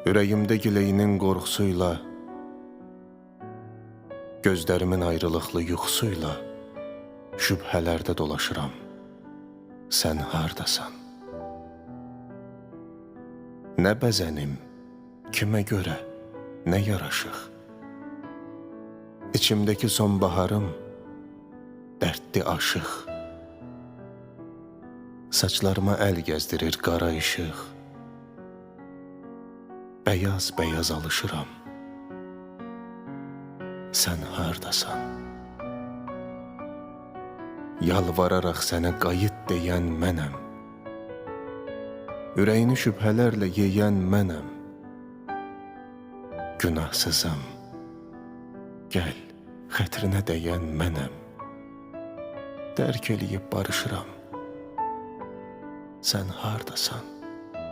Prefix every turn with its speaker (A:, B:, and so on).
A: Ürəyimdə gileyinin qorxusuyla, gözlərimin ayrılıqlı yuxusuyla şübhələrdə dolaşıram. Sən hardasan? Nə bəzənim, kimə görə, nə yaraşıq? İçimdəki sonbaharım dərdli aşıq. Saçlarıma əl gəzdirir qara işıq. Bəyaz-bəyaz alışıram. Sən hardasan? Yalvararaq sənə qayıt deyən mənəm. Ürəyini şübhələrlə yeyən mənəm. Günahsızam. Gəl, xətrinə dəyən mənəm. Dərk eləyib barışıram. Sən hardasan?